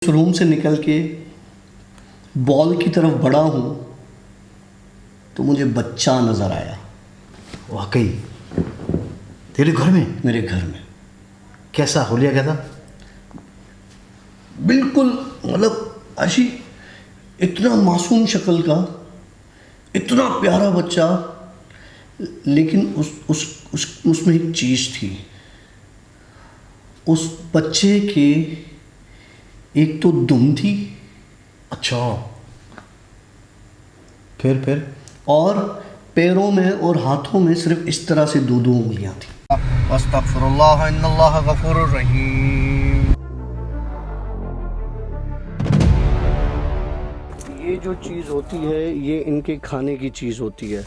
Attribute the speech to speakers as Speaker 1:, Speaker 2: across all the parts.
Speaker 1: Room से निकल के बॉल की तरफ बढ़ा हूँ तो मुझे बच्चा नज़र आया।
Speaker 2: वाकई तेरे घर में?
Speaker 1: मेरे घर में।
Speaker 2: कैसा हुलिया क्या था?
Speaker 1: बिल्कुल मतलब ऐसी इतना मासूम शक्ल का, इतना प्यारा बच्चा, लेकिन उसमें एक चीज़ थी। उस बच्चे के एक तो दुम थी।
Speaker 2: अच्छा, फिर
Speaker 1: और पैरों में और हाथों में सिर्फ इस तरह से दो उंगलियां थी। अस्तगफिरुल्लाह इन्नल्लाह गफूरुर रहीम। ये जो चीज़ होती है ये इनके खाने की चीज़ होती है।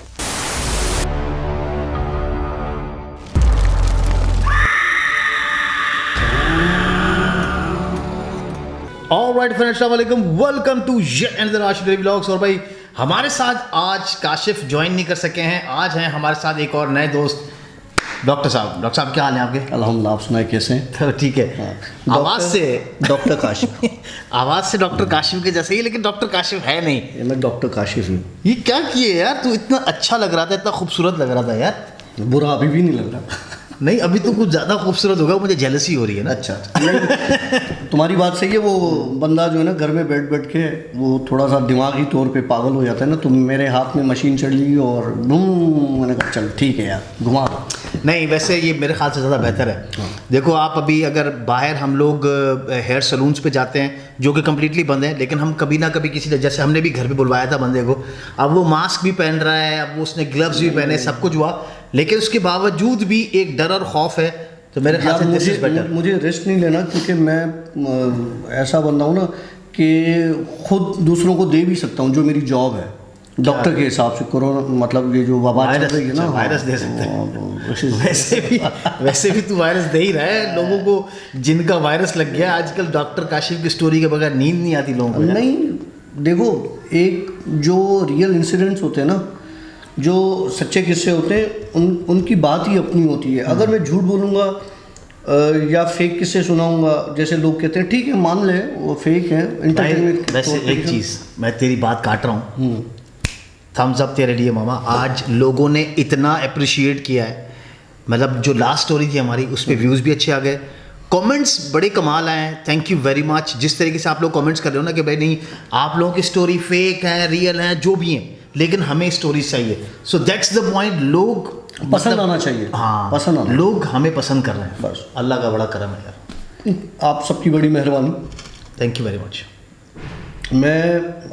Speaker 2: ऑलराइट फ्रेंड्स, अस्सलाम वालेकुम, welcome to yet another Ashiq daily vlogs. और भाई हमारे साथ आज काशिफ ज्वाइन नहीं कर सके हैं। आज हैं हमारे साथ एक और नए दोस्त डॉक्टर साहब। डॉक्टर साहब क्या हाल है आपके?
Speaker 1: अल्हम्दुलिल्लाह, आप सुनाए कैसे हैं?
Speaker 2: तो ठीक है। आवाज़ से
Speaker 1: डॉक्टर काशिफ
Speaker 2: आवाज़ से डॉक्टर काशिफ के जैसे ही, लेकिन डॉक्टर काशिफ है नहीं।
Speaker 1: ये मैं डॉक्टर काशिफ हूँ।
Speaker 2: ये क्या किए यार, तू इतना अच्छा लग रहा था, इतना खूबसूरत लग रहा था यार।
Speaker 1: बुरा अभी भी नहीं लग रहा।
Speaker 2: नहीं, अभी तो कुछ ज़्यादा खूबसूरत होगा, मुझे जेलसी हो रही है ना।
Speaker 1: अच्छा, नहीं, तुम्हारी बात सही है। वो बंदा जो है ना घर में बैठ बैठ के वो थोड़ा सा दिमागी तौर पे पागल हो जाता है ना। तुम मेरे हाथ में मशीन चढ़ ली और मैंने कहा चल ठीक है यार, घुमा दो।
Speaker 2: नहीं, वैसे ये मेरे ख्याल से ज़्यादा बेहतर है। देखो आप अभी अगर बाहर हम लोग हेयर सलून्स पे जाते हैं जो कि कम्प्लीटली बंद है, लेकिन हम कभी ना कभी किसी, जैसे हमने भी घर पे बुलवाया था बंदे को, अब वो मास्क भी पहन रहा है, अब वो उसने ग्लव्स भी पहने, सब कुछ हुआ, लेकिन उसके बावजूद भी एक डर और खौफ है। तो मेरे ख्याल से दिस इज बेटर।
Speaker 1: मुझे रिस्क नहीं लेना, क्योंकि मैं ऐसा बंदा हूँ ना कि खुद दूसरों को दे भी सकता हूँ, जो मेरी जॉब है डॉक्टर के हिसाब से। कोरोना मतलब ये जो वबा चल रही है ना,
Speaker 2: वायरस दे सकते हैं। वैसे भी तू वायरस दे ही रहा है लोगों को जिनका वायरस लग गया। आजकल डॉक्टर काशिफ की स्टोरी के बगैर नींद नहीं आती लोगों को।
Speaker 1: नहीं, देखो, एक जो रियल इंसिडेंट्स होते हैं ना, जो सच्चे किस्से होते हैं, उनकी बात ही अपनी होती है। अगर मैं झूठ बोलूँगा या फेक किस्से सुनाऊंगा, जैसे लोग कहते हैं ठीक है मान ले वो फेक है, एंटरटेनमेंट।
Speaker 2: वैसे एक चीज़, मैं तेरी बात काट रहा हूँ, थम्स अप तेरे लिए मामा। आज लोगों ने इतना अप्रिशिएट किया है, मतलब जो लास्ट स्टोरी थी हमारी उस पर व्यूज़ भी अच्छे आ गए, कमेंट्स बड़े कमाल आए हैं। Thank you very much. जिस तरीके से आप लोग कमेंट्स कर रहे हो ना कि भाई नहीं, आप लोगों की स्टोरी फेक है, रियल है, जो भी हैं, लेकिन हमें स्टोरीज चाहिए। So that's the point. लोग
Speaker 1: पसंद आना चाहिए।
Speaker 2: हाँ,
Speaker 1: पसंद आना,
Speaker 2: लोग हमें पसंद कर रहे हैं।
Speaker 1: बस
Speaker 2: अल्लाह का बड़ा करम है यार।
Speaker 1: आप सबकी बड़ी मेहरबानी।
Speaker 2: Thank you very much.
Speaker 1: मैं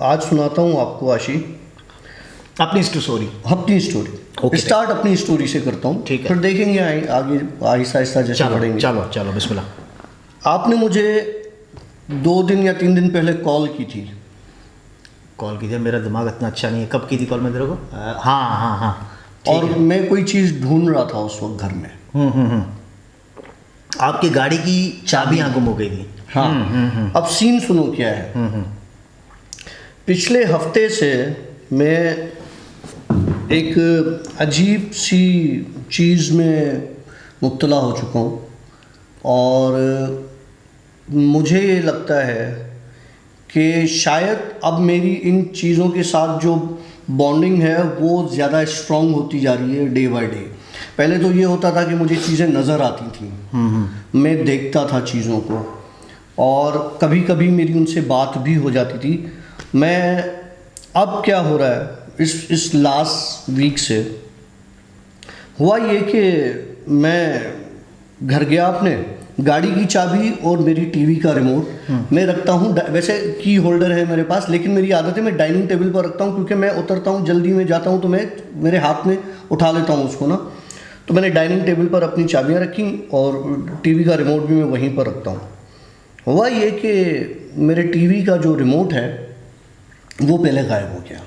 Speaker 1: आज सुनाता हूँ आपको आशी
Speaker 2: अपनी स्टोरी।
Speaker 1: अपनी स्टोरी स्टार्ट अपनी स्टोरी से करता हूँ,
Speaker 2: ठीक है।
Speaker 1: फिर देखेंगे आगे आहिस्ता आहिस्ता जैसे बढ़ेंगे।
Speaker 2: चलो चलो बिस्मिल्लाह।
Speaker 1: आपने मुझे 2 दिन या 3 दिन पहले कॉल की थी।
Speaker 2: कॉल की थी? मेरा दिमाग इतना अच्छा नहीं है। कब की थी कॉल मैं तेरे को? हाँ।
Speaker 1: और मैं कोई चीज़ ढूंढ रहा था उस वक्त घर में।
Speaker 2: आपकी गाड़ी की चाबियाँ गुम हो गई थी।
Speaker 1: हाँ। अब सीन सुनो क्या है। पिछले हफ्ते से मैं एक अजीब सी चीज़ में मुब्तला हो चुका हूँ, और मुझे ये लगता है कि शायद अब मेरी इन चीज़ों के साथ जो बॉन्डिंग है वो ज़्यादा स्ट्रॉन्ग होती जा रही है डे बाय डे। पहले तो ये होता था कि मुझे चीज़ें नज़र आती थी, मैं देखता था चीज़ों को, और कभी कभी मेरी उनसे बात भी हो जाती थी। अब क्या हो रहा है, इस लास्ट वीक से हुआ ये कि मैं घर गया, अपने गाड़ी की चाबी और मेरी टीवी का रिमोट मैं रखता हूँ। वैसे की होल्डर है मेरे पास, लेकिन मेरी आदत है मैं डाइनिंग टेबल पर रखता हूँ, क्योंकि मैं उतरता हूँ जल्दी में, जाता हूँ तो मैं मेरे हाथ में उठा लेता हूँ उसको ना। तो मैंने डाइनिंग टेबल पर अपनी चाबियाँ रखी और टीवी का रिमोट भी मैं वहीं पर रखता हूँ। हुआ ये कि मेरे टीवी का जो रिमोट है वो पहले गायब हो गया।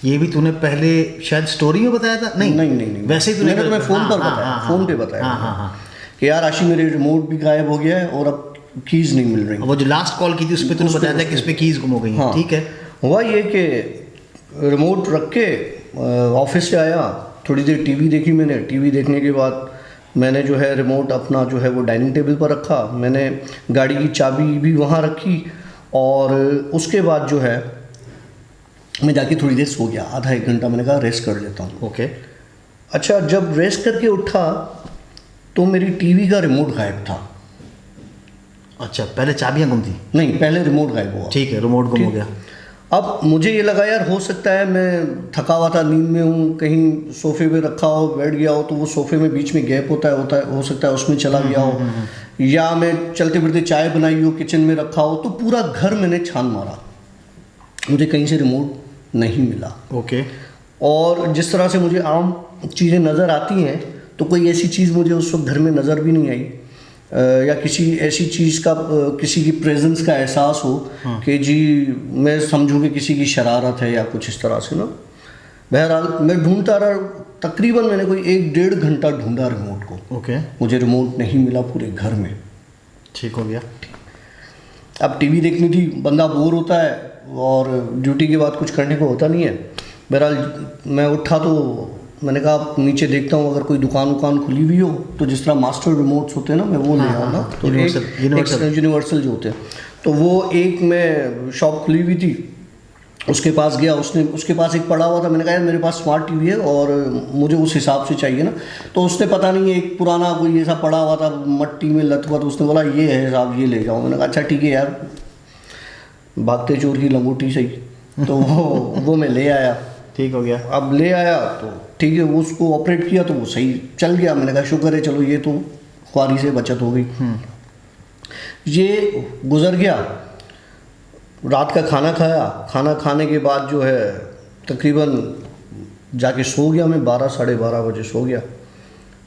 Speaker 2: ये भी तूने पहले शायद स्टोरी में बताया था? नहीं, वैसे ही तूने
Speaker 1: मैं फ़ोन पर बताया, फ़ोन पे बताया कि यार आशी मेरे रिमोट भी गायब हो गया है और अब कीज़ नहीं मिल रही।
Speaker 2: वो जो लास्ट कॉल की थी उस पर तूने बताया था कि उस पर कीज़ गुम हो गई।
Speaker 1: हाँ,
Speaker 2: ठीक है।
Speaker 1: हुआ ये कि रिमोट रख के ऑफिस से आया, थोड़ी देर टीवी देखी मैंने। टीवी देखने के बाद मैंने जो है रिमोट अपना जो है वो डाइनिंग टेबल पर रखा, मैंने गाड़ी की चाबी भी वहाँ रखी, और उसके बाद जो है मैं जाके थोड़ी देर सो गया, आधा एक घंटा, मैंने कहा रेस्ट कर लेता हूँ।
Speaker 2: ओके।
Speaker 1: अच्छा, जब रेस्ट करके उठा तो मेरी टीवी का रिमोट गायब था।
Speaker 2: अच्छा, पहले चाबियाँ गुम थी?
Speaker 1: नहीं, पहले रिमोट गायब हुआ।
Speaker 2: ठीक है, रिमोट गुम हो गया।
Speaker 1: अब मुझे ये लगा यार हो सकता है मैं थका हुआ था, नींद में हूँ, कहीं सोफे पे रखा हो, बैठ गया हो, तो वो सोफे में बीच में गैप होता है, हो सकता है उसमें चला गया हो, या मैं चलते फिरते चाय बनाई हो, किचन में रखा हो। तो पूरा घर मैंने छान मारा, मुझे कहीं से रिमोट नहीं मिला।
Speaker 2: ओके।
Speaker 1: और जिस तरह से मुझे आम चीज़ें नज़र आती हैं, तो कोई ऐसी चीज़ मुझे उस वक्त घर में नज़र भी नहीं आई, या किसी ऐसी चीज़ का किसी की प्रेजेंस का एहसास हो कि जी मैं समझूँ कि किसी की शरारत है या कुछ इस तरह से ना। बहरहाल मैं ढूंढता रहा, तकरीबन मैंने कोई 1-1.5 घंटा ढूंढा रिमोट को।
Speaker 2: ओके।
Speaker 1: मुझे रिमोट नहीं मिला पूरे घर में।
Speaker 2: ठीक हो गया।
Speaker 1: अब टीवी देखनी थी, बंदा बोर होता है और ड्यूटी के बाद कुछ करने को होता नहीं है। बहरहाल मैं उठा तो मैंने कहा नीचे देखता हूँ, अगर कोई दुकान खुली हुई हो तो जिस तरह मास्टर रिमोट्स होते हैं ना, मैं वो ले आऊँ ना। तो यूनिवर्सल जो होते हैं, तो वो एक मैं शॉप खुली हुई थी, उसके पास गया, उसके पास एक पड़ा हुआ था। मैंने कहा यार मेरे पास स्मार्ट टीवी है और मुझे उस हिसाब से चाहिए ना। तो उसने पता नहीं एक पुराना कोई ऐसा पड़ा हुआ था मट्टी में लटका, तो उसने बोला ये है साहब, ये ले जाओ। मैंने कहा अच्छा ठीक है यार, भागते चोर की लंगोटी सही। तो वो मैं ले आया।
Speaker 2: ठीक हो गया।
Speaker 1: अब ले आया तो ठीक है, वो उसको ऑपरेट किया तो वो सही चल गया। मैंने कहा शुक्र है, चलो ये तो ख्वारी से बचत हो गई। ये गुजर गया। रात का खाना खाया, खाना खाने के बाद जो है तकरीबन जाके सो गया मैं, 12-12:30 बजे सो गया,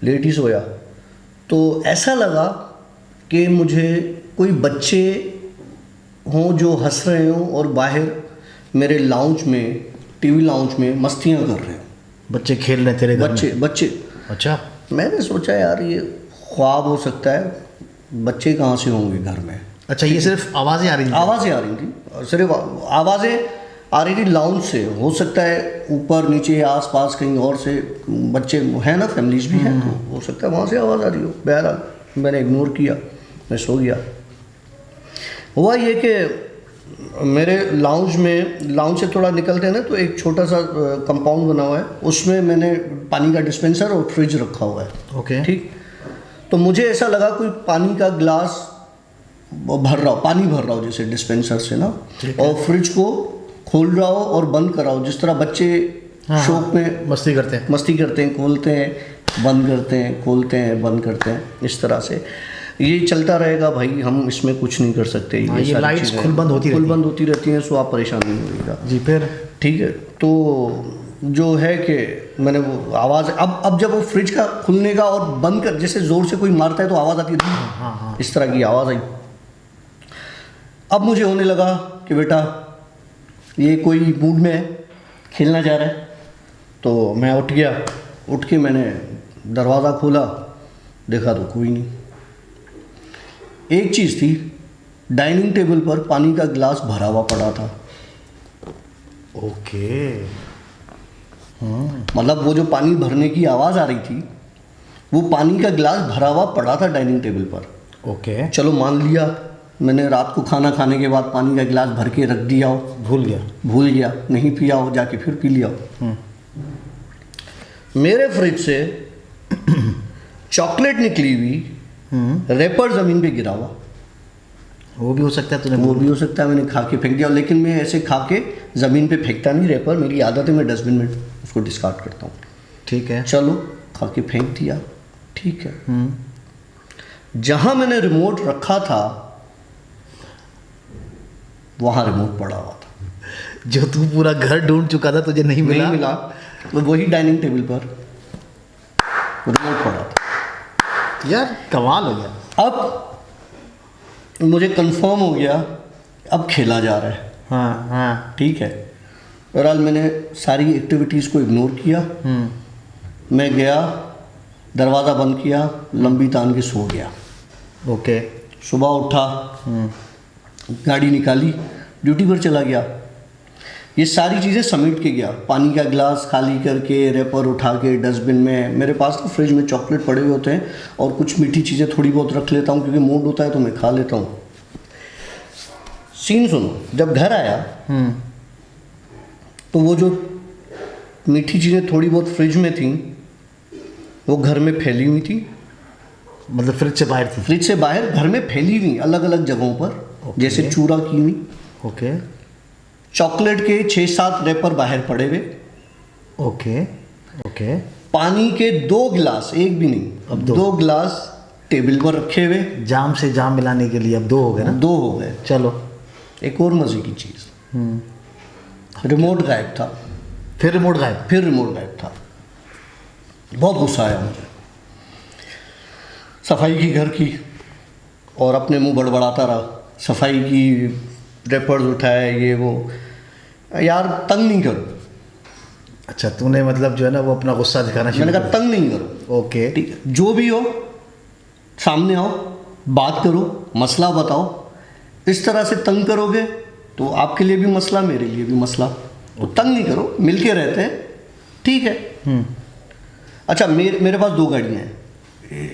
Speaker 1: लेट ही सोया। तो ऐसा लगा कि मुझे कोई बच्चे हों जो हंस रहे हों और बाहर मेरे लाउंज में, टीवी लाउंज में मस्तियाँ कर रहे हो,
Speaker 2: बच्चे खेल रहे तेरे घर में?
Speaker 1: बच्चे।
Speaker 2: अच्छा।
Speaker 1: मैंने सोचा यार ये ख्वाब हो सकता है, बच्चे कहाँ से होंगे घर में।
Speaker 2: अच्छा, ये सिर्फ आवाज़ें आ रही थी?
Speaker 1: आवाज़ें आ रही थी, सिर्फ आवाज़ें आ रही थी लाउंज से। हो सकता है ऊपर नीचे आसपास कहीं और से बच्चे हैं ना, फैमिलीज भी हैं, तो हो सकता है वहाँ से आवाज़ आ रही हो। बहरहाल मैंने इग्नोर किया, मैं सो गया। हुआ ये कि मेरे लाउंज से थोड़ा निकलते हैं ना, तो एक छोटा सा कंपाउंड बना हुआ है, उसमें मैंने पानी का डिस्पेंसर और फ्रिज रखा हुआ है।
Speaker 2: ओके।
Speaker 1: ठीक। तो मुझे ऐसा लगा कोई पानी का ग्लास पानी भर रहा हो जैसे डिस्पेंसर से ना, और फ्रिज को खोल रहा हो और बंद कर रहा हो, जिस तरह बच्चे शौक में
Speaker 2: मस्ती करते हैं,
Speaker 1: खोलते हैं, बंद करते हैं, खोलते हैं, बंद करते हैं, इस तरह से ये चलता रहेगा भाई, हम इसमें कुछ नहीं कर सकते।
Speaker 2: ये लाइट्स खुल बंद
Speaker 1: होती रहती हैं, सो आप परेशान नहीं होइएगा
Speaker 2: जी। फिर ठीक
Speaker 1: है। तो जो है कि मैंने वो आवाज़, अब जब वो फ्रिज का खुलने का और बंद कर, जैसे ज़ोर से कोई मारता है तो आवाज़ आती है, इस तरह की आवाज़ आई। अब मुझे होने लगा कि बेटा ये कोई मूड में है, खेलना जा रहा है। तो मैं उठ गया, उठ के मैंने दरवाज़ा खोला, देखा तो कोई नहीं। एक चीज़ थी, डाइनिंग टेबल पर पानी का गिलास भरा हुआ पड़ा था।
Speaker 2: ओके।
Speaker 1: मतलब वो जो पानी भरने की आवाज़ आ रही थी, वो पानी का गिलास भरा हुआ पड़ा था डाइनिंग टेबल पर।
Speaker 2: ओके।
Speaker 1: चलो मान लिया, मैंने रात को खाना खाने के बाद पानी का गिलास भर के रख दिया हो, भूल गया, नहीं पिया हो, जाके फिर पी लिया हो। मेरे फ्रिज से चॉकलेट निकली हुई, रैपर ज़मीन पे गिरा हुआ।
Speaker 2: वो भी हो सकता है
Speaker 1: वो भी हो सकता है मैंने खा के फेंक दिया, लेकिन मैं ऐसे खा के ज़मीन पे फेंकता नहीं रैपर, मेरी आदत है, मैं डस्टबिन में उसको डिस्कार्ड करता हूँ।
Speaker 2: ठीक है,
Speaker 1: चलो खा के फेंक दिया, ठीक है। जहाँ मैंने रिमोट रखा था वहाँ रिमोट पड़ा हुआ था।
Speaker 2: जो तू पूरा घर ढूंढ चुका था, तुझे नहीं मिला।
Speaker 1: तो वही डाइनिंग टेबल पर रिमोट पड़ा था।
Speaker 2: यार कमाल हो गया।
Speaker 1: अब मुझे कंफर्म हो गया, अब खेला जा रहा है।
Speaker 2: हाँ,
Speaker 1: ठीक है। बहरहाल मैंने सारी एक्टिविटीज़ को इग्नोर किया। मैं गया, दरवाज़ा बंद किया, लंबी तान के सो गया।
Speaker 2: ओके।
Speaker 1: सुबह उठा, गाड़ी निकाली, ड्यूटी पर चला गया। ये सारी चीज़ें समेट के गया, पानी का गिलास खाली करके, रैपर उठा के डस्टबिन में। मेरे पास तो फ्रिज में चॉकलेट पड़े हुए होते हैं और कुछ मीठी चीज़ें थोड़ी बहुत रख लेता हूँ, क्योंकि मूड होता है तो मैं खा लेता हूँ। सीन सुनो, जब घर आया तो वो जो मीठी चीज़ें थोड़ी बहुत फ्रिज में थी वो घर में फैली हुई थी,
Speaker 2: मतलब फ्रिज से बाहर थी?
Speaker 1: फ्रिज से बाहर घर में फैली हुई अलग अलग जगहों पर, जैसे चूरा कीवी,
Speaker 2: ओके
Speaker 1: चॉकलेट के 6-7 रैपर बाहर पड़े हुए,
Speaker 2: ओके ओके।
Speaker 1: पानी के 2 गिलास, एक भी नहीं,
Speaker 2: अब
Speaker 1: 2 गिलास टेबल पर रखे हुए,
Speaker 2: जाम से जाम मिलाने के लिए अब 2 हो गए ना?
Speaker 1: 2 हो गए।
Speaker 2: चलो।
Speaker 1: एक और मजे की चीज़, रिमोट गायब था।
Speaker 2: फिर रिमोट गायब?
Speaker 1: फिर रिमोट गायब था। बहुत गुस्सा आया मुझे, सफाई की घर की, और अपने मुंह बड़बड़ाता रहा, सफाई की, रैपर्स उठाए, ये वो। यार तंग नहीं करो।
Speaker 2: अच्छा, तूने मतलब जो है ना वो अपना गुस्सा दिखाना शुरू
Speaker 1: मैंने कहा
Speaker 2: कर
Speaker 1: तंग नहीं करो,
Speaker 2: ओके
Speaker 1: ठीक है, जो भी हो सामने आओ, बात करो, मसला बताओ। इस तरह से तंग करोगे तो आपके लिए भी मसला, मेरे लिए भी मसला। तो तंग नहीं करो, मिलके रहते हैं, ठीक है। अच्छा, मेरे पास 2 गाड़ियाँ हैं,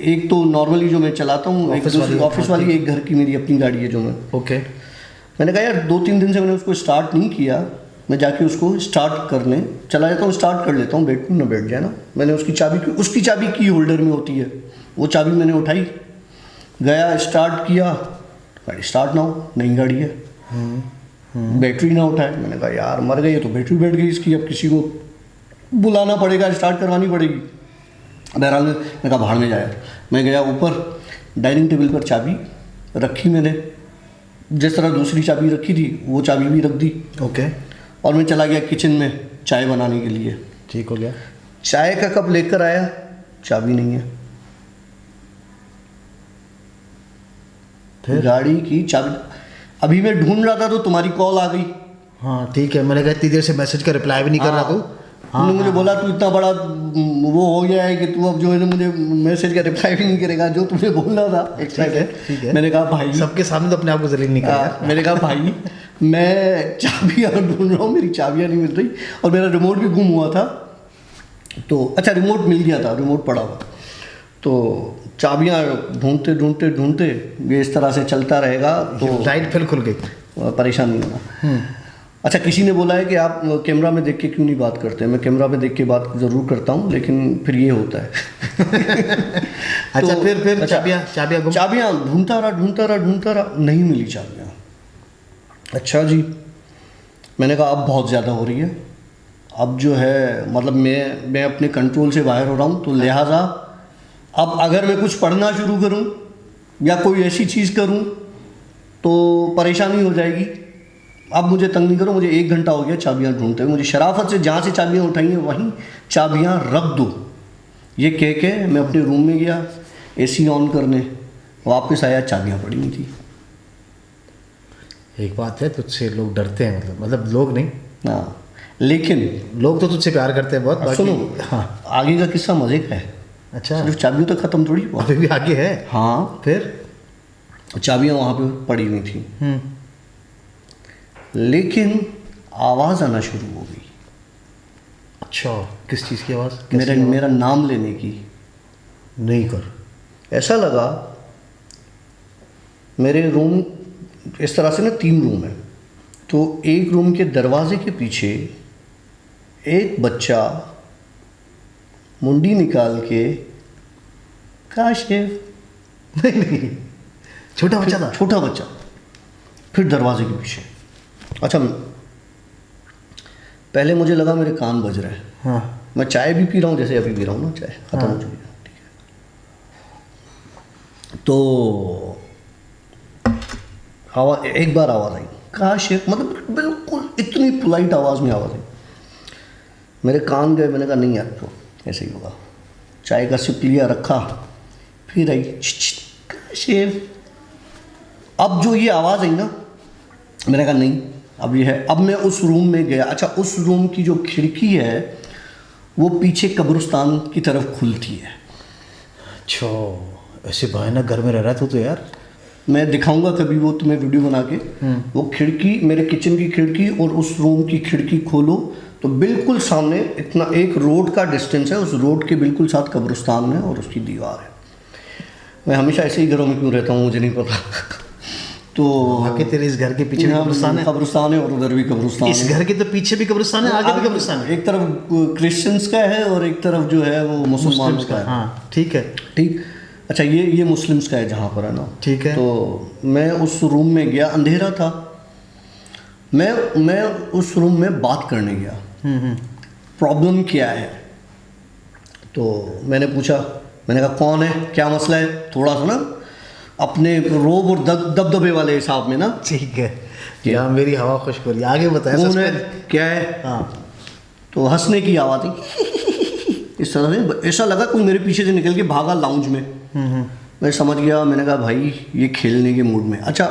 Speaker 1: एक तो नॉर्मली जो मैं चलाता हूँ, एक ऑफिस वाली, एक घर की मेरी अपनी गाड़ी है जो मैं,
Speaker 2: ओके।
Speaker 1: मैंने कहा यार 2-3 दिन से मैंने उसको स्टार्ट नहीं किया, मैं जाके उसको स्टार्ट करने चला जाता हूँ, स्टार्ट कर लेता हूँ, बैठूँ ना बैठ जाए ना। मैंने उसकी चाबी की होल्डर में होती है, वो चाबी मैंने उठाई, गया स्टार्ट किया, गाड़ी स्टार्ट ना हो, नई गाड़ी है, बैटरी ना उठाए। मैंने कहा यार मर गई, तो बैटरी बैठ गई इसकी, अब किसी को बुलाना पड़ेगा, स्टार्ट करवानी पड़ेगी। बहरहाल मैं कहा भाड़ में जाया, मैं गया ऊपर, डाइनिंग टेबल पर चाबी रखी मैंने, जिस तरह दूसरी चाबी रखी थी वो चाबी भी रख दी,
Speaker 2: ओके।
Speaker 1: और मैं चला गया किचन में चाय बनाने के लिए।
Speaker 2: ठीक हो गया।
Speaker 1: चाय का कप लेकर आया, चाबी नहीं है,
Speaker 2: फिर?
Speaker 1: गाड़ी की चाबी। अभी मैं ढूंढ रहा था तो तुम्हारी कॉल आ गई।
Speaker 2: हाँ ठीक है, मैंने कहा इतनी देर से मैसेज का रिप्लाई भी नहीं कर रहा तू।
Speaker 1: तुमने मुझे बोला तू इतना बड़ा वो हो गया है कि तू अब जो है ना मुझे मैसेज का रिप्लाई भी नहीं करेगा, जो तुमने बोलना था एक्साइटेड।
Speaker 2: ठीक है।
Speaker 1: मैंने कहा भाई,
Speaker 2: सबके सामने तो अपने आप को जलील नहीं कर।
Speaker 1: मैंने कहा भाई मैं चाबियाँ ढूंढ रहा हूँ, मेरी चाबियाँ नहीं मिल रही, और मेरा रिमोट भी गुम हुआ था। तो अच्छा, रिमोट मिल गया था, रिमोट पड़ा हुआ, तो चाबियाँ ढूंढते ढूंढते ढूंढते ये इस तरह से चलता रहेगा तो
Speaker 2: लाइट फिर खुल गई,
Speaker 1: परेशान नहीं होना। अच्छा, किसी ने बोला है कि आप कैमरा में देख के क्यों नहीं बात करते? मैं कैमरा में देख के बात ज़रूर करता हूँ, लेकिन फिर ये होता है।
Speaker 2: अच्छा,
Speaker 1: तो,
Speaker 2: फिर
Speaker 1: अच्छा,
Speaker 2: चाबियाँ
Speaker 1: ढूंढता रहा, नहीं मिली चाबियाँ। अच्छा जी, मैंने कहा अब बहुत ज़्यादा हो रही है, अब जो है मतलब मैं अपने कंट्रोल से बाहर हो रहा हूँ, तो लिहाजा अब अगर मैं कुछ पढ़ना शुरू करूँ या कोई ऐसी चीज़ करूँ तो परेशानी हो जाएगी। अब मुझे तंग नहीं करो, मुझे 1 घंटा हो गया चाबियाँ ढूंढते हुए, मुझे शराफत से जहाँ से चाबियाँ उठाई हैं वहीं चाबियाँ रख दो, ये कह के मैं अपने रूम में गया एसी ऑन करने, वापस आया चाबियाँ पड़ी हुई थी।
Speaker 2: एक बात है, तुझसे लोग डरते हैं, मतलब लोग नहीं,
Speaker 1: हाँ, लेकिन
Speaker 2: लोग तो तुझसे प्यार करते हैं बहुत।
Speaker 1: सुनो,
Speaker 2: हाँ,
Speaker 1: आगे का किस्सा मजे का है।
Speaker 2: अच्छा,
Speaker 1: सिर्फ चाबियों तक ख़त्म थोड़ी हुआ,
Speaker 2: अभी भी आगे है।
Speaker 1: हाँ,
Speaker 2: फिर
Speaker 1: चाबियाँ वहाँ पे पड़ी हुई थी, लेकिन आवाज़ आना शुरू हो गई।
Speaker 2: अच्छा, किस चीज़ की आवाज़?
Speaker 1: मेरा नाम लेने की।
Speaker 2: नहीं कर,
Speaker 1: ऐसा लगा मेरे रूम, इस तरह से ना 3 रूम है, तो एक रूम के दरवाजे के पीछे एक बच्चा मुंडी निकाल के काशिफ,
Speaker 2: नहीं, छोटा बच्चा था।
Speaker 1: छोटा बच्चा, फिर दरवाजे के पीछे। अच्छा, पहले मुझे लगा मेरे कान बज रहे हैं।
Speaker 2: हाँ,
Speaker 1: मैं चाय भी पी रहा हूँ, जैसे अभी पी रहा हूँ ना, चाय खत्म हो चुकी है, ठीक है। तो आवाज़, एक बार आवाज़ आई, काशिफ, मतलब बिल्कुल इतनी पोलाइट आवाज़ में आवाज़ आई। मेरे कान गए, मैंने कहा नहीं यार, तो ऐसे ही होगा। चाय का सिप लिया, रखा, फिर आई काशिफ। अब जो ये आवाज़ आई ना, मैंने कहा नहीं, अब ये है। अब मैं उस रूम में गया। अच्छा, उस रूम की जो खिड़की है वो पीछे कब्रिस्तान की तरफ खुलती है।
Speaker 2: अच्छा, ऐसे भयानक घर में रह रहा था तो यार।
Speaker 1: मैं दिखाऊंगा कभी वो तुम्हें वीडियो बना के। वो खिड़की, मेरे किचन की खिड़की और उस रूम की खिड़की खोलो तो बिल्कुल सामने इतना एक रोड का डिस्टेंस है, उस रोड के बिल्कुल साथ कब्रिस्तान है और उसकी दीवार है। मैं हमेशा ऐसे ही घरों में क्यों रहता हूँ मुझे नहीं पता। तो
Speaker 2: आगे तेरे इस घर के पीछे भी कब्रिस्तान है?
Speaker 1: कब्रिस्तान है और उधर भी कब्रिस्तान
Speaker 2: इस घर के तो पीछे भी कब्रिस्तान है, आगे भी कब्रिस्तान है?
Speaker 1: एक तरफ क्रिश्चियंस का है और एक तरफ जो है वो मुसलमानों का है।
Speaker 2: हाँ ठीक है।
Speaker 1: ठीक। अच्छा, ये मुस्लिम्स का है जहाँ पर है ना।
Speaker 2: ठीक है।
Speaker 1: तो मैं उस रूम में गया, अंधेरा था। मैं उस रूम में बात करने गया, प्रॉब्लम क्या है। तो मैंने पूछा, मैंने कहा कौन है, क्या मसला है, थोड़ा सा ना अपने रोब और दबदबे वाले हिसाब में ना।
Speaker 2: ठीक है, या मेरी हवा खुश करी, आगे बताया।
Speaker 1: कौन है, क्या है।
Speaker 2: हाँ।
Speaker 1: तो हंसने की आवाज़ थी इस तरह से, ऐसा लगा कोई मेरे पीछे से निकल के भागा लाउंज में। मैं समझ गया, मैंने कहा भाई ये खेलने के मूड में। अच्छा,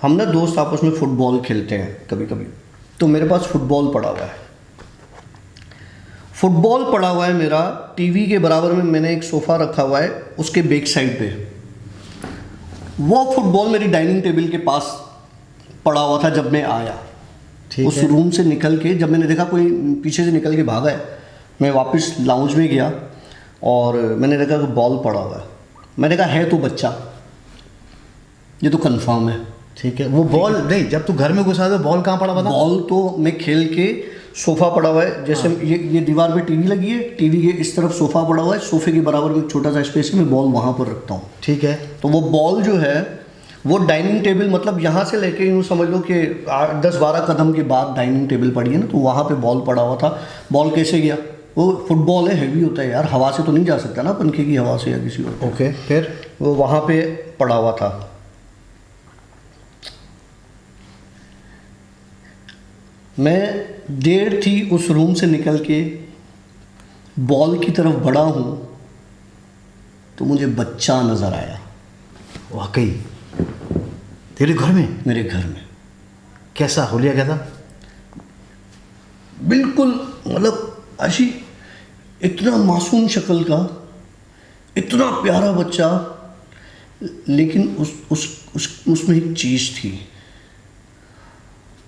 Speaker 1: हम ना दोस्त आपस में फुटबॉल खेलते हैं कभी कभी, तो मेरे पास फुटबॉल पड़ा हुआ है। फुटबॉल पड़ा हुआ है मेरा, टीवी के बराबर में मैंने एक सोफ़ा रखा हुआ है, उसके बैक साइड पे वो फुटबॉल मेरी डाइनिंग टेबल के पास पड़ा हुआ था जब मैं आया। उस रूम से निकल के जब मैंने देखा कोई पीछे से निकल के भागा है, मैं वापस लाउंज में गया और मैंने देखा कि बॉल पड़ा हुआ है। मैंने कहा है तो बच्चा, ये तो कंफर्म है।
Speaker 2: ठीक है, वो बॉल नहीं, जब तू घर में घुसा तो बॉल कहाँ पड़ा हुआ था?
Speaker 1: बॉल तो मैं खेल के, सोफ़ा पड़ा हुआ है, जैसे ये दीवार पे टीवी लगी है, टीवी के इस तरफ सोफ़ा पड़ा हुआ है, सोफ़े के बराबर में एक छोटा सा स्पेस है, मैं बॉल वहाँ पर रखता हूँ।
Speaker 2: ठीक है।
Speaker 1: तो वो बॉल जो है वो डाइनिंग टेबल, मतलब यहाँ से लेके यूँ समझ लो कि 10-12 कदम के बाद डाइनिंग टेबल पड़ी है ना, तो वहाँ पे बॉल पड़ा हुआ था। बॉल कैसे गया, वो फुटबॉल है, हैवी होता है यार, हवा से तो नहीं जा सकता ना, पंखे की हवा से या किसी और।
Speaker 2: ओके, फिर
Speaker 1: वो वहाँ पे पड़ा हुआ था। मैं देर थी उस रूम से निकल के बॉल की तरफ बढ़ा हूँ तो मुझे बच्चा नज़र आया।
Speaker 2: वाकई तेरे घर में?
Speaker 1: मेरे घर में।
Speaker 2: कैसा, हुलिया क्या था?
Speaker 1: बिल्कुल, मतलब ऐसी इतना मासूम शक्ल का, इतना प्यारा बच्चा, लेकिन उसमें एक चीज़ थी।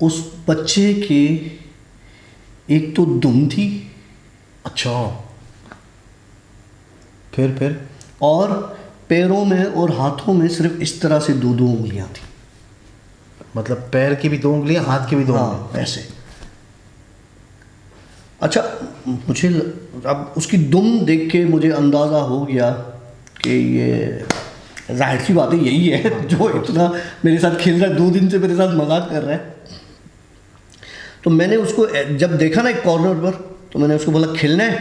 Speaker 1: उस बच्चे के एक तो दुम थी।
Speaker 2: अच्छा, फिर
Speaker 1: और पैरों में और हाथों में सिर्फ इस तरह से 2-2 उंगलियां थी।
Speaker 2: मतलब पैर की भी 2 उंगलियां, हाथ की भी 2 उंगलियां?
Speaker 1: हाँ, ऐसे। अच्छा, मुझे अब उसकी दुम देख के मुझे अंदाज़ा हो गया कि ये जाहिर सी बात है यही है जो इतना मेरे साथ खेल रहा है, 2 दिन से मेरे साथ मजाक कर रहा है। तो मैंने उसको जब देखा ना एक कॉर्नर पर, तो मैंने उसको बोला खेलना है।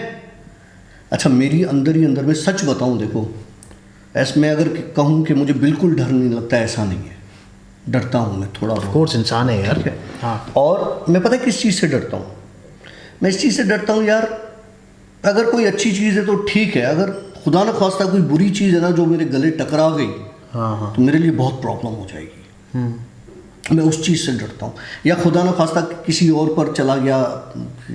Speaker 1: अच्छा, मेरी अंदर ही अंदर में सच बताऊं, देखो ऐसे मैं अगर कहूँ कि मुझे बिल्कुल डर नहीं लगता, ऐसा नहीं है, डरता हूँ मैं थोड़ा।
Speaker 2: ऑफ कोर्स, इंसान है यार।
Speaker 1: हाँ। और मैं पता है किस चीज़ से डरता हूँ? मैं इस चीज़ से डरता हूँ यार, अगर कोई अच्छी चीज़ है तो ठीक है, अगर खुदा न खास्ता कोई बुरी चीज़ है ना जो मेरे गले टकरा गई,
Speaker 2: हाँ,
Speaker 1: तो मेरे लिए बहुत प्रॉब्लम हो जाएगी। मैं उस चीज़ से डरता हूँ। या खुदा न खास्ता किसी और पर चला गया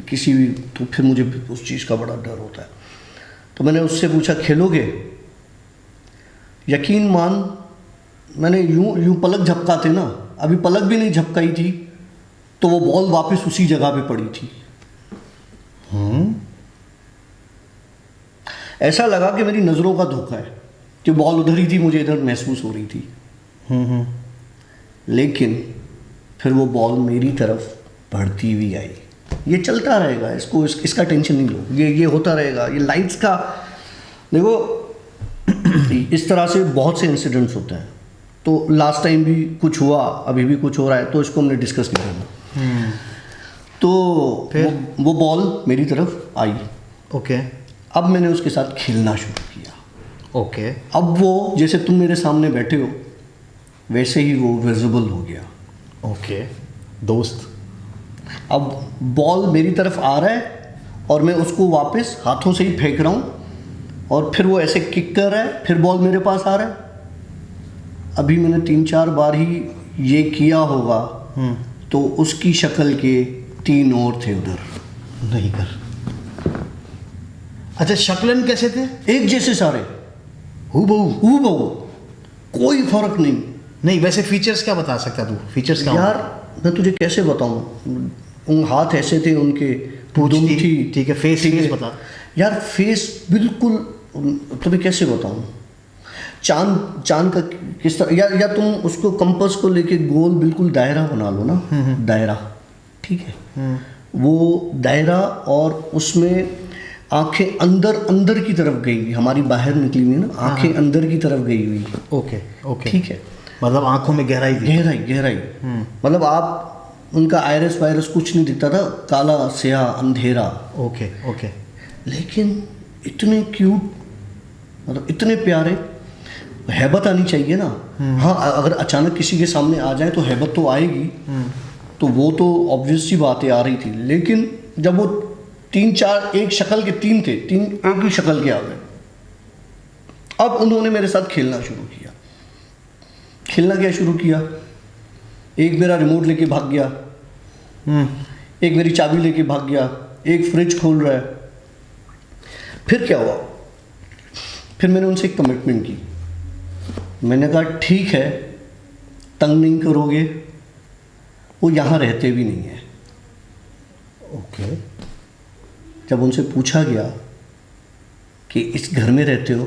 Speaker 1: किसी, तो फिर मुझे उस चीज़ का बड़ा डर होता है। तो मैंने उससे पूछा खेलोगे? यकीन मान, मैंने यूं पलक झपकाते ना, अभी पलक भी नहीं झपकाई थी तो वो बॉल वापस उसी जगह पे पड़ी थी। ऐसा लगा कि मेरी नज़रों का धोखा है कि बॉल उधर ही थी, मुझे इधर महसूस हो रही थी। लेकिन फिर वो बॉल मेरी तरफ बढ़ती हुई आई। ये चलता रहेगा, इसका टेंशन नहीं लो, ये होता रहेगा। ये लाइट्स का देखो, इस तरह से बहुत से इंसिडेंट्स होते हैं। तो लास्ट टाइम भी कुछ हुआ, अभी भी कुछ हो रहा है, तो इसको हमने डिस्कस किया। तो वो बॉल मेरी तरफ आई।
Speaker 2: ओके।
Speaker 1: अब मैंने उसके साथ खेलना शुरू किया।
Speaker 2: ओके।
Speaker 1: अब वो जैसे तुम मेरे सामने बैठे हो वैसे ही वो विजिबल हो गया।
Speaker 2: ओके दोस्त।
Speaker 1: अब बॉल मेरी तरफ आ रहा है और मैं उसको वापस हाथों से ही फेंक रहा हूँ और फिर वो ऐसे किक कर रहा है, फिर बॉल मेरे पास आ रहा है। अभी मैंने 3-4 बार ही ये किया होगा, तो उसकी शक्ल के 3 और थे उधर।
Speaker 2: नहीं कर। अच्छा, शक्लन कैसे थे?
Speaker 1: एक जैसे सारे, हूबहू, कोई फर्क नहीं।
Speaker 2: वैसे फीचर्स क्या बता सकता तू? फीचर्स क्या
Speaker 1: यार मैं तुझे कैसे बताऊं? हाथ ऐसे थे उनके,
Speaker 2: पूंछ
Speaker 1: दुम थी।
Speaker 2: ठीक है, फेस बता।
Speaker 1: यार फेस बिल्कुल, तुम्हें कैसे बताऊं? चांद चांद का किस तरह, या तुम उसको कंपास को लेके गोल बिल्कुल दायरा बना लो ना, दायरा, ठीक है, वो दायरा, और उसमें आंखें अंदर अंदर की तरफ गई हुई, हमारी बाहर निकली हुई है ना, आंखें अंदर की तरफ गई हुई है।
Speaker 2: ओके ओके,
Speaker 1: ठीक है,
Speaker 2: मतलब आंखों में गहराई थी।
Speaker 1: गहराई गहराई, मतलब आप उनका आयरस वायरस कुछ नहीं दिखता था, काला स्याह अंधेरा।
Speaker 2: ओके ओके,
Speaker 1: लेकिन इतने क्यूट, मतलब इतने प्यारे, हैबत आनी चाहिए ना। हाँ, अगर अचानक किसी के सामने आ जाए तो हैबत तो आएगी, तो वो तो ऑब्वियस सी बात है, आ रही थी। लेकिन जब वो 3-4 एक शक्ल के 3 थे, 3 एक ही शक्ल के आ गए, अब उन्होंने मेरे साथ खेलना शुरू किया। खेलना क्या शुरू किया, एक मेरा रिमोट लेके भाग गया, एक मेरी चाबी लेके भाग गया, एक फ्रिज खोल रहा है। फिर क्या हुआ, फिर मैंने उनसे एक कमिटमेंट की। मैंने कहा ठीक है, तंग नहीं करोगे, वो यहाँ रहते भी नहीं है।
Speaker 2: ओके,
Speaker 1: जब उनसे पूछा गया कि इस घर में रहते हो,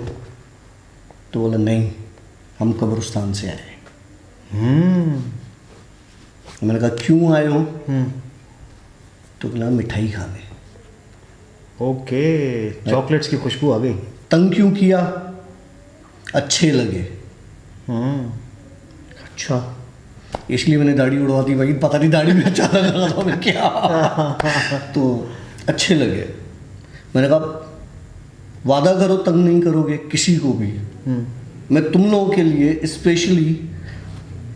Speaker 1: तो बोला नहीं, हम कब्रिस्तान से आए। मैंने कहा क्यों आए हो, तो बोला मिठाई खाने।
Speaker 2: ओके, चॉकलेट्स की खुशबू आ गई।
Speaker 1: तंग क्यों किया, अच्छे लगे। अच्छा, इसलिए मैंने दाढ़ी उड़वा दी भाई, पता नहीं दाढ़ी में अच्छा लग रहा था मैं क्या, तो अच्छे लगे। मैंने कहा वादा करो तंग नहीं करोगे किसी को भी। मैं तुम लोगों के लिए स्पेशली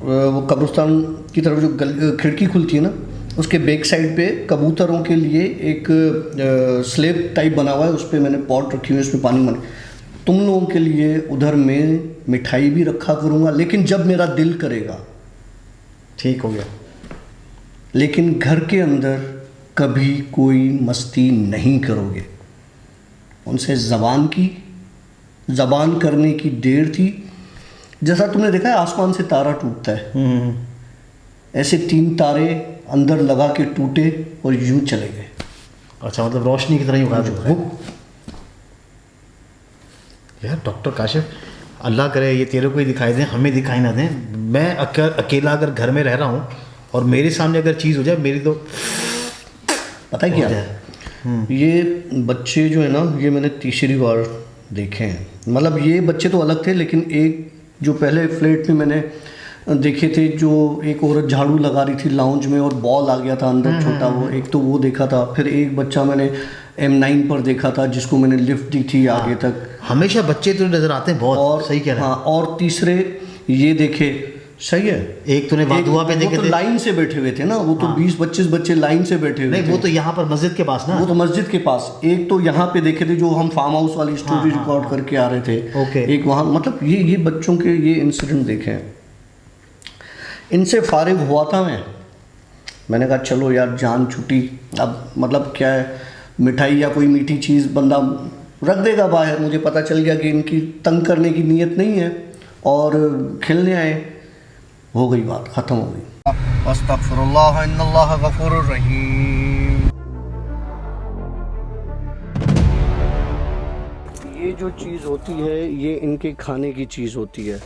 Speaker 1: वो कब्रिस्तान की तरफ जो खिड़की खुलती है ना, उसके बैक साइड पे कबूतरों के लिए एक स्लेब टाइप बना हुआ है, उस पर मैंने पॉट रखी हुई है, उसमें पानी बना। तुम लोगों के लिए उधर मैं मिठाई भी रखा करूँगा, लेकिन जब मेरा दिल करेगा।
Speaker 2: ठीक हो गया।
Speaker 1: लेकिन घर के अंदर कभी कोई मस्ती नहीं करोगे। उनसे ज़बान करने की देर थी। जैसा तुमने देखा है आसमान से तारा टूटता है, ऐसे 3 तारे अंदर लगा के टूटे और यूं चले गए।
Speaker 2: अच्छा, मतलब रोशनी की तरह ही उगा देता है। यार डॉक्टर काशिफ, अल्लाह करे ये तेरे को ही दिखाई दें, हमें दिखाई ना दें। मैं अकेला अगर घर में रह रहा हूँ और मेरे सामने अगर चीज़ हो जाए, मेरी तो
Speaker 1: पता है क्या, ये बच्चे जो है ना, ये मैंने तीसरी बार देखे हैं। मतलब ये बच्चे तो अलग थे, लेकिन एक जो पहले फ्लैट में मैंने देखे थे, जो एक औरत झाड़ू लगा रही थी लाउंज में और बॉल आ गया था अंदर छोटा, वो एक तो वो देखा था। फिर एक बच्चा मैंने M9 पर देखा था, जिसको मैंने लिफ्ट दी थी आगे तक।
Speaker 2: हमेशा बच्चे तो नज़र आते हैं बहुत। और सही कह रहा है।
Speaker 1: हाँ, और तीसरे ये देखे, सही है।
Speaker 2: एक तूने वादुआ पे देखे
Speaker 1: तो
Speaker 2: थे,
Speaker 1: लाइन से बैठे हुए थे ना, वो तो 20-25 बच्चे लाइन से बैठे हुए थे।
Speaker 2: नहीं, वो तो यहाँ पर मस्जिद के पास ना,
Speaker 1: वो तो मस्जिद के पास। एक तो यहाँ पे देखे थे, जो हम फार्म हाउस वाली स्टोरी रिकॉर्ड करके आ रहे थे।
Speaker 2: ओके।
Speaker 1: एक वहाँ, मतलब ये बच्चों के ये इंसिडेंट देखे हैं। इनसे फारिग हुआ था मैंने कहा चलो यार जान छुटी। अब मतलब क्या है, मिठाई या कोई मीठी चीज़ बंदा रख देगा बाहर। मुझे पता चल गया कि इनकी तंग करने की नीयत नहीं है और खेलने आए। हो गई बात, ख़त्म हो गई। अस्तगफिरुल्लाह इन्नल्लाह गफूरुर रहीम। ये जो चीज़ होती है, ये इनके खाने की चीज़ होती है।